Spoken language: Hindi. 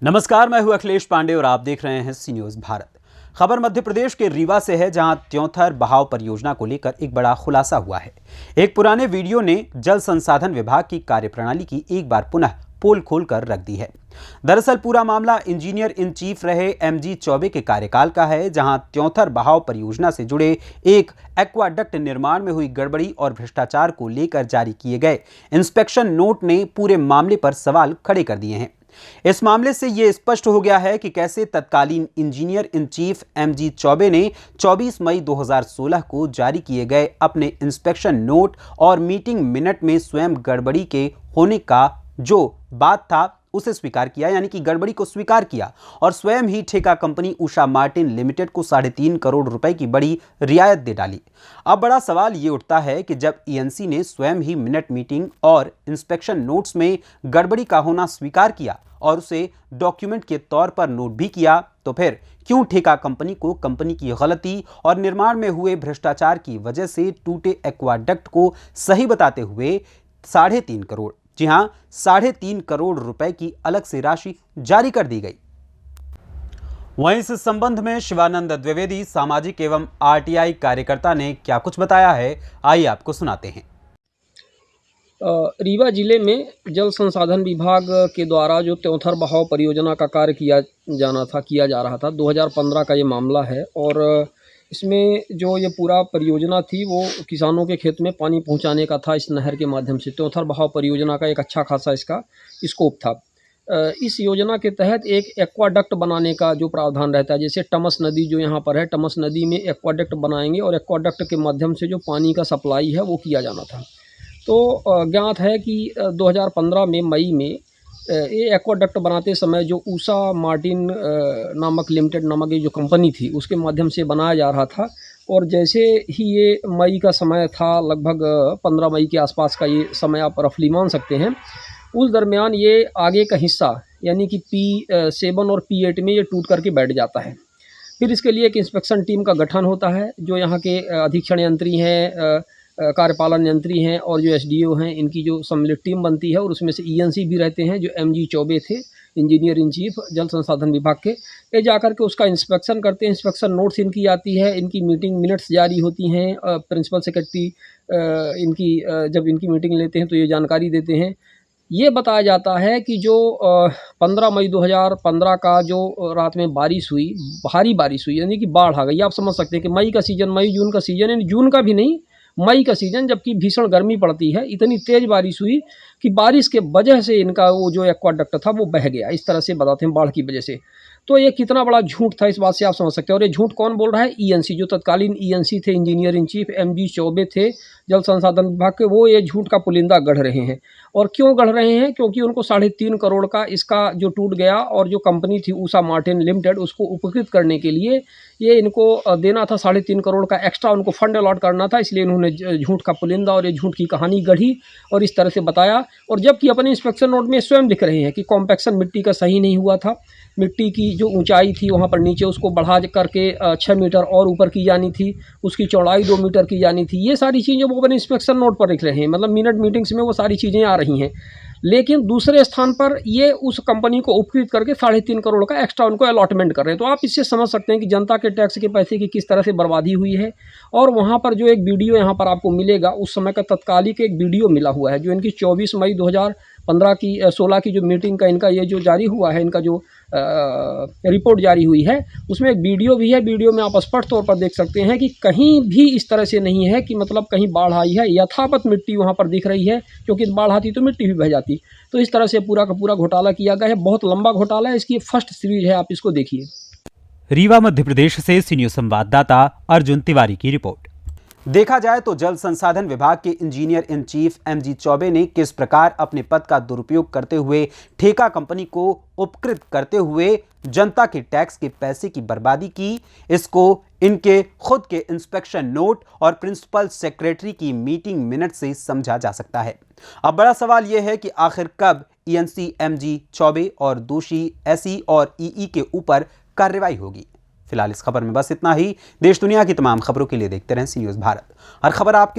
नमस्कार, मैं हूं अखिलेश पांडे और आप देख रहे हैं सी न्यूज भारत। खबर मध्य प्रदेश के रीवा से है, जहां त्योंथर बहाव परियोजना को लेकर एक बड़ा खुलासा हुआ है। एक पुराने वीडियो ने जल संसाधन विभाग की कार्यप्रणाली की एक बार पुनः पोल खोलकर रख दी है। दरअसल पूरा मामला इंजीनियर इन चीफ रहे MG चौबे के कार्यकाल का है, जहां त्योंथर बहाव परियोजना से जुड़े एक एक्वाडक्ट निर्माण में हुई गड़बड़ी और भ्रष्टाचार को लेकर जारी किए गए इंस्पेक्शन नोट ने पूरे मामले पर सवाल खड़े कर दिए हैं। इस मामले से यह स्पष्ट हो गया है कि कैसे तत्कालीन engineer in chief MG Choubey ने 24 मई 2016 को जारी किए गए अपने इंस्पेक्शन नोट और मीटिंग मिनट में स्वयं गड़बड़ी के होने का जो बात था उसे स्वीकार किया, यानी कि गड़बड़ी को स्वीकार किया और स्वयं ही ठेका कंपनी उषा मार्टिन लिमिटेड को 3.5 करोड़ रुपए की बड़ी रियायत दे डाली। अब बड़ा सवाल ये उठता है कि जब ENC ने स्वयं ही मिनट मीटिंग और इंस्पेक्शन नोट्स में गड़बड़ी का होना स्वीकार किया और उसे डॉक्यूमेंट के तौर पर नोट भी किया, तो फिर क्यों ठेका कंपनी को कंपनी की गलती और निर्माण में हुए भ्रष्टाचार की वजह से टूटे एक्वाडक्ट को सही बताते हुए 3.5 करोड़, जी हां 3.5 करोड़ रुपए की अलग से राशि जारी कर दी गई। वहीं इस संबंध में शिवानंद द्विवेदी, सामाजिक एवं RTI कार्यकर्ता ने क्या कुछ बताया है, आइए आपको सुनाते हैं। रीवा जिले में जल संसाधन विभाग के द्वारा जो त्योंथर बहाव परियोजना का कार्य किया जा रहा था 2015 का ये मामला है। और इसमें जो ये पूरा परियोजना थी वो किसानों के खेत में पानी पहुंचाने का था इस नहर के माध्यम से। त्योंथर बहाव परियोजना का एक अच्छा खासा इसका स्कोप था। इस योजना के तहत एक एक्वाडक्ट बनाने का जो प्रावधान रहता है, जैसे टमस नदी जो यहाँ पर है, टमस नदी में एक्वाडक्ट बनाएंगे और एक्वाडक्ट के माध्यम से जो पानी का सप्लाई है वो किया जाना था। तो ज्ञात है कि 2015 में मई में ये एक्वाडक्ट बनाते समय जो उषा मार्टिन नामक लिमिटेड नामक ये जो कंपनी थी उसके माध्यम से बनाया जा रहा था। और जैसे ही ये मई का समय था, लगभग 15 मई के आसपास का ये समय आप रफली मान सकते हैं, उस दरमियान ये आगे का हिस्सा यानी कि P7 और P8 में ये टूट करके बैठ जाता है। फिर इसके लिए एक इंस्पेक्शन टीम का गठन होता है, जो यहाँ के अधीक्षण यंत्री हैं, कार्यपालन यंत्री हैं और जो SDO हैं, इनकी जो सम्मिलित टीम बनती है और उसमें से ENC भी रहते हैं जो MG चौबे थे, इंजीनियर इन चीफ जल संसाधन विभाग के। ये जाकर के उसका इंस्पेक्शन करते हैं, इंस्पेक्शन नोट्स इनकी आती है, इनकी मीटिंग मिनट्स जारी होती हैं। प्रिंसिपल सेक्रेटरी जब इनकी मीटिंग लेते हैं तो ये जानकारी देते हैं। ये बताया जाता है कि जो 15 मई 2015 का जो रात में बारिश हुई, भारी बारिश हुई, यानी कि बाढ़ आ गई। आप समझ सकते हैं कि मई का सीज़न, मई जून का सीज़न, यानी जून का भी नहीं, मई का सीज़न, जबकि भीषण गर्मी पड़ती है, इतनी तेज़ बारिश हुई कि बारिश के वजह से इनका वो जो एक्वाडक्ट था वो बह गया। इस तरह से बताते हैं, बाढ़ की वजह से। तो ये कितना बड़ा झूठ था, इस बात से आप समझ सकते हैं। और ये झूठ कौन बोल रहा है? ENC, जो तत्कालीन ENC थे, engineer in chief MG Choubey थे जल संसाधन विभाग के, वो ये झूठ का पुलिंदा गढ़ रहे हैं। और क्यों गढ़ रहे हैं? क्योंकि उनको 3.5 करोड़ का इसका जो टूट गया और जो कंपनी थी उषा मार्टिन लिमिटेड, उसको उपकृत करने के लिए ये इनको देना था 3.5 करोड़ का एक्स्ट्रा, उनको फंड अलॉट करना था। इसलिए इन्होंने झूठ का पुलिंदा और ये झूठ की कहानी गढ़ी और इस तरह से बताया। और जबकि अपने इंस्पेक्शन नोट में स्वयं लिख रहे हैं कि कॉम्पैक्शन मिट्टी का सही नहीं हुआ था, मिट्टी की जो ऊंचाई थी वहाँ पर नीचे उसको बढ़ा करके 6 मीटर और ऊपर की जानी थी, उसकी चौड़ाई 2 मीटर की जानी थी। ये सारी चीज़ें वो अपने इंस्पेक्शन नोट पर लिख रहे हैं, मतलब मिनट मीटिंग्स में वो सारी चीज़ें आ रही हैं। लेकिन दूसरे स्थान पर ये उस कंपनी को उपकृत करके 3.5 करोड़ का एक्स्ट्रा उनको अलॉटमेंट कर रहे हैं। तो आप इससे समझ सकते हैं कि जनता के टैक्स के पैसे की किस तरह से बर्बादी हुई है। और वहाँ पर जो एक वीडियो यहाँ पर आपको मिलेगा, उस समय का तत्कालिक एक वीडियो मिला हुआ है, जो इनकी 24 मई 2015 की 16 की जो मीटिंग का इनका ये जो जारी हुआ है, इनका जो रिपोर्ट जारी हुई है, उसमें एक वीडियो भी है। वीडियो में आप स्पष्ट तौर पर देख सकते हैं कि कहीं भी इस तरह से नहीं है कि मतलब कहीं बाढ़ आई है, यथावत मिट्टी वहाँ पर दिख रही है, क्योंकि बाढ़ आती तो मिट्टी भी बह जाती। तो इस तरह से पूरा का पूरा घोटाला किया गया है। बहुत लंबा घोटाला है, इसकी फर्स्ट सीरीज है, आप इसको देखिए। रीवा मध्य प्रदेश से सी न्यूज संवाददाता अर्जुन तिवारी की रिपोर्ट। देखा जाए तो जल संसाधन विभाग के engineer in chief MG Choubey ने किस प्रकार अपने पद का दुरुपयोग करते हुए ठेका कंपनी को उपकृत करते हुए जनता के टैक्स के पैसे की बर्बादी की, इसको इनके खुद के इंस्पेक्शन नोट और प्रिंसिपल सेक्रेटरी की मीटिंग मिनट से समझा जा सकता है। अब बड़ा सवाल यह है कि आखिर कब ENC MG चौबे और दोषी SE और EE के ऊपर कार्रवाई होगी। फिलहाल इस खबर में बस इतना ही। देश दुनिया की तमाम खबरों के लिए देखते रहें सी न्यूज भारत। हर खबर आपके